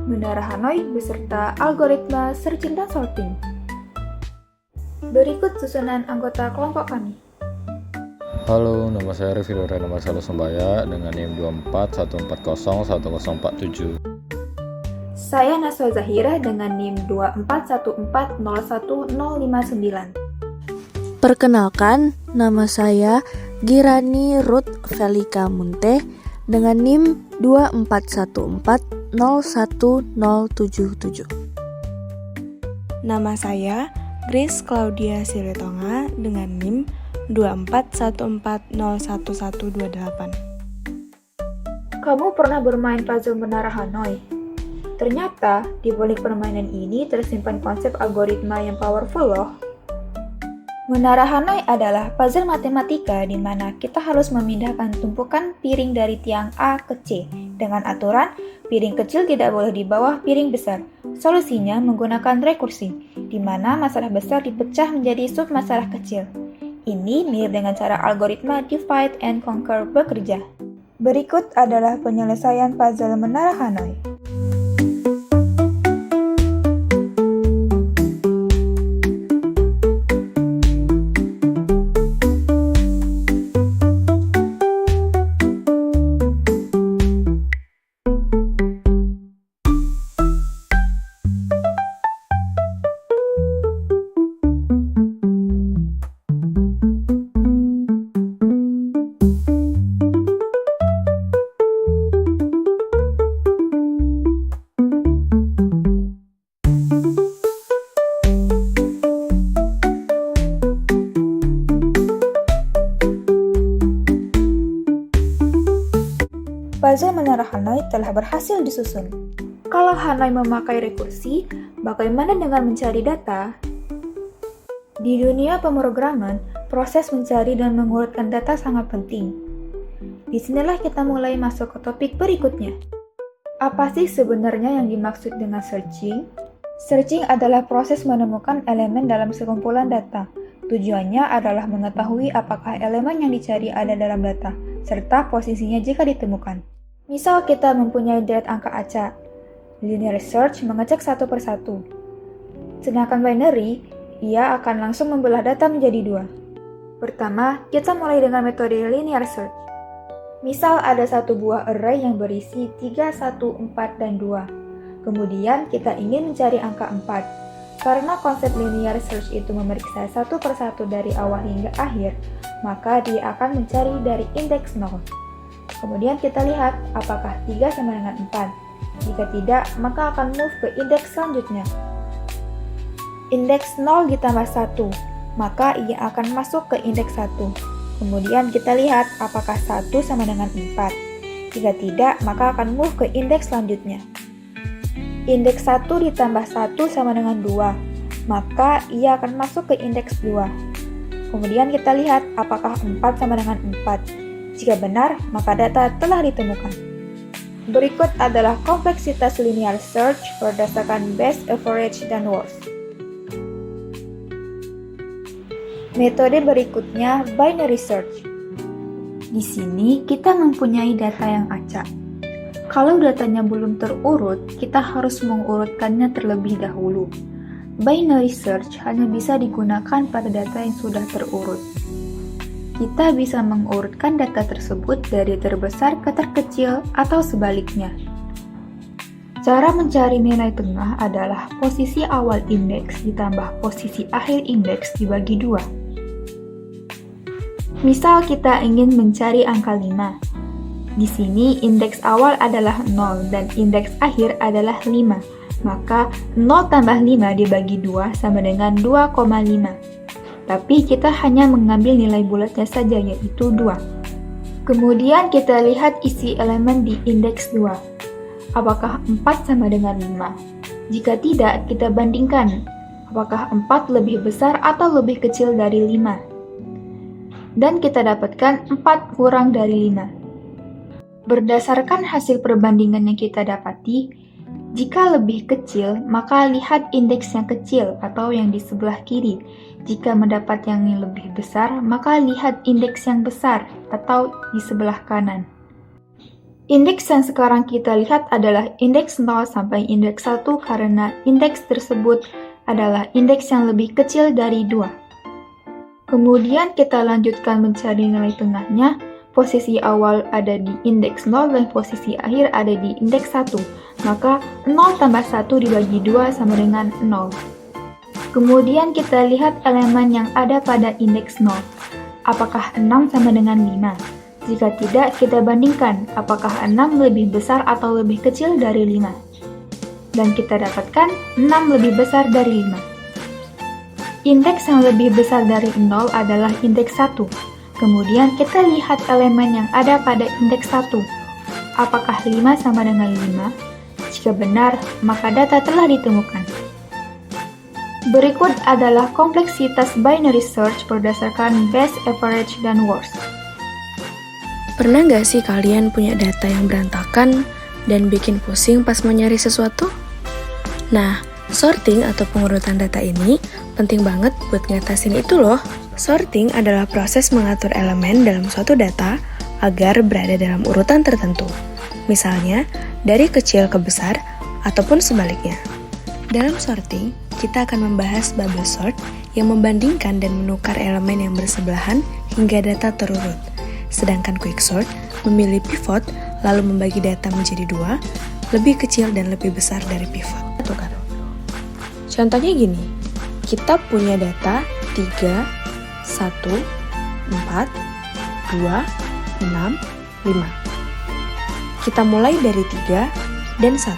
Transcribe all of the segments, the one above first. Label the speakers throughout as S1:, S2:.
S1: Menara Hanoi beserta algoritma searching dan sorting. Berikut susunan anggota kelompok kami.
S2: Halo, nama saya Riffi Lorena Marcelo Sembaya dengan NIM 2414011047.
S1: Saya Naswa Zahira dengan NIM 2414011059.
S3: Perkenalkan, nama saya Girani Ruth Velika Munte dengan NIM 2414011077.
S4: Nama saya Grace Claudia Siretonga dengan NIM 2414011128.
S1: Kamu pernah bermain puzzle Menara Hanoi? Ternyata, di balik permainan ini tersimpan konsep algoritma yang powerful loh. Menara Hanoi adalah puzzle matematika di mana kita harus memindahkan tumpukan piring dari tiang A ke C dengan aturan piring kecil tidak boleh di bawah piring besar. Solusinya menggunakan rekursi, di mana masalah besar dipecah menjadi sub-masalah kecil. Ini mirip dengan cara algoritma divide and conquer bekerja. Berikut adalah penyelesaian puzzle Menara Hanoi. Puzzle Menara Hanoi telah berhasil disusun. Kalau Hanoi memakai rekursi, bagaimana dengan mencari data? Di dunia pemrograman, proses mencari dan mengurutkan data sangat penting. Disinilah kita mulai masuk ke topik berikutnya. Apa sih sebenarnya yang dimaksud dengan searching? Searching adalah proses menemukan elemen dalam sekumpulan data. Tujuannya adalah mengetahui apakah elemen yang dicari ada dalam data, serta posisinya jika ditemukan. Misal kita mempunyai deret angka acak. Linear search mengecek satu persatu. Sedangkan binary, ia akan langsung membelah data menjadi dua. Pertama, kita mulai dengan metode linear search. Misal ada satu buah array yang berisi 3, 1, 4, dan 2. Kemudian kita ingin mencari angka 4. Karena konsep linear search itu memeriksa satu persatu dari awal hingga akhir, maka dia akan mencari dari indeks 0. Kemudian kita lihat apakah 3 sama dengan 4. Jika tidak, maka akan move ke indeks selanjutnya. Indeks 0 ditambah 1, maka ia akan masuk ke indeks 1. Kemudian kita lihat apakah 1 sama dengan 4. Jika tidak, maka akan move ke indeks selanjutnya. Indeks 1 ditambah 1 sama dengan 2, maka ia akan masuk ke indeks 2. Kemudian kita lihat apakah 4 sama dengan 4. Jika benar, maka data telah ditemukan. Berikut adalah kompleksitas linear search berdasarkan best average dan worst. Metode berikutnya binary search. Di sini kita mempunyai data yang acak. Kalau datanya belum terurut, kita harus mengurutkannya terlebih dahulu. Binary search hanya bisa digunakan pada data yang sudah terurut. Kita bisa mengurutkan data tersebut dari terbesar ke terkecil atau sebaliknya. Cara mencari nilai tengah adalah posisi awal indeks ditambah posisi akhir indeks dibagi 2. Misal kita ingin mencari angka 5. Di sini indeks awal adalah 0 dan indeks akhir adalah 5. Maka 0 tambah 5 dibagi 2 sama dengan 2,5. Tapi kita hanya mengambil nilai bulatnya saja, yaitu 2. Kemudian kita lihat isi elemen di indeks 2. Apakah 4 sama dengan 5? Jika tidak, kita bandingkan. Apakah 4 lebih besar atau lebih kecil dari 5? Dan kita dapatkan 4 kurang dari 5. Berdasarkan hasil perbandingan yang kita dapati, jika lebih kecil, maka lihat indeks yang kecil atau yang di sebelah kiri. Jika mendapat yang lebih besar, maka lihat indeks yang besar atau di sebelah kanan. Indeks yang sekarang kita lihat adalah indeks 0 sampai indeks 1 karena indeks tersebut adalah indeks yang lebih kecil dari 2. Kemudian kita lanjutkan mencari nilai tengahnya. Posisi awal ada di indeks 0 dan posisi akhir ada di indeks 1. Maka 0 tambah 1 dibagi 2 sama dengan 0. Kemudian kita lihat elemen yang ada pada indeks 0. Apakah 6 sama dengan 5? Jika tidak, kita bandingkan apakah 6 lebih besar atau lebih kecil dari 5. Dan kita dapatkan 6 lebih besar dari 5. Indeks yang lebih besar dari 0 adalah indeks 1. Kemudian kita lihat elemen yang ada pada indeks 1. Apakah 5 sama dengan 5? Jika benar, maka data telah ditemukan. Berikut adalah kompleksitas binary search berdasarkan best, average, dan worst.
S4: Pernah nggak sih kalian punya data yang berantakan dan bikin pusing pas mau nyari sesuatu? Nah, sorting atau pengurutan data ini penting banget buat ngatasin itu loh. Sorting adalah proses mengatur elemen dalam suatu data agar berada dalam urutan tertentu. Misalnya, dari kecil ke besar ataupun sebaliknya. Dalam sorting, kita akan membahas bubble sort yang membandingkan dan menukar elemen yang bersebelahan hingga data terurut. Sedangkan quicksort memilih pivot lalu membagi data menjadi 2, lebih kecil dan lebih besar dari pivot. Tukar. Contohnya gini, kita punya data 3, 1, 4, 2, 6, 5. Kita mulai dari 3 dan 1.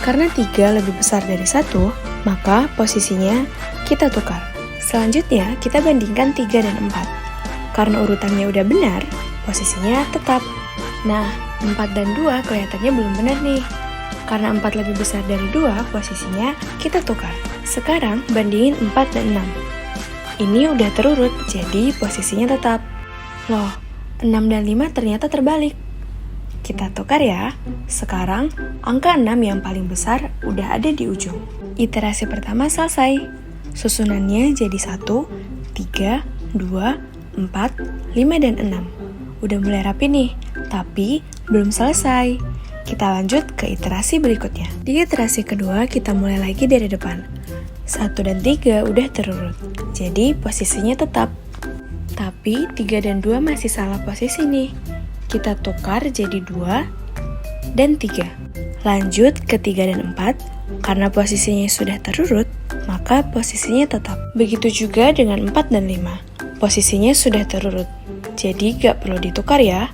S4: Karena 3 lebih besar dari 1, maka posisinya kita tukar. Selanjutnya, kita bandingkan 3 dan 4. Karena urutannya udah benar, posisinya tetap. Nah, 4 dan 2 kelihatannya belum benar nih. Karena 4 lebih besar dari 2, posisinya kita tukar. Sekarang bandingin 4 dan 6. Ini udah terurut, jadi posisinya tetap. Loh, 6 dan 5 ternyata terbalik. Kita tukar ya. Sekarang, angka 6 yang paling besar udah ada di ujung. Iterasi pertama selesai. Susunannya jadi 1, 3, 2, 4, 5, dan 6. Udah mulai rapi nih, tapi belum selesai. Kita lanjut ke iterasi berikutnya. Di iterasi kedua, kita mulai lagi dari depan. 1 dan 3 udah terurut, jadi posisinya tetap. Tapi 3 dan 2 masih salah posisi nih. Kita tukar jadi 2 dan 3. Lanjut ke 3 dan 4, karena posisinya sudah terurut, maka posisinya tetap. Begitu juga dengan 4 dan 5. Posisinya sudah terurut, jadi gak perlu ditukar ya.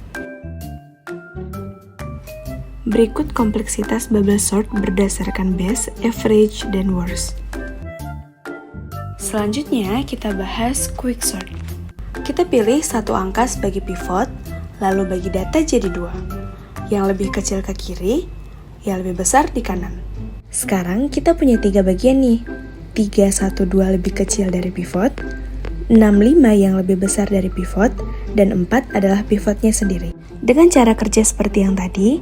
S4: Berikut kompleksitas bubble sort berdasarkan best, average, dan worst. Selanjutnya kita bahas quicksort. Kita pilih satu angka sebagai pivot, lalu bagi data jadi 2. Yang lebih kecil ke kiri, yang lebih besar di kanan. Sekarang kita punya 3 bagian nih. 3, 1, 2 lebih kecil dari pivot, 6, 5 yang lebih besar dari pivot, dan 4 adalah pivotnya sendiri. Dengan cara kerja seperti yang tadi,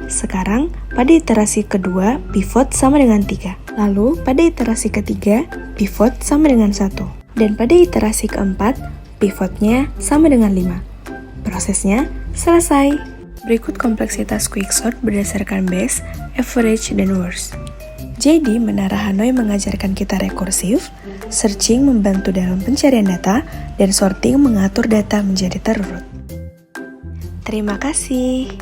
S4: sekarang pada iterasi kedua, pivot sama dengan 3. Lalu pada iterasi ketiga, pivot sama dengan 1. Dan pada iterasi keempat, pivotnya sama dengan 5. Prosesnya selesai. Berikut kompleksitas quicksort berdasarkan best, average, dan worst. Jadi, Menara Hanoi mengajarkan kita rekursif, searching membantu dalam pencarian data, dan sorting mengatur data menjadi terurut. Terima kasih.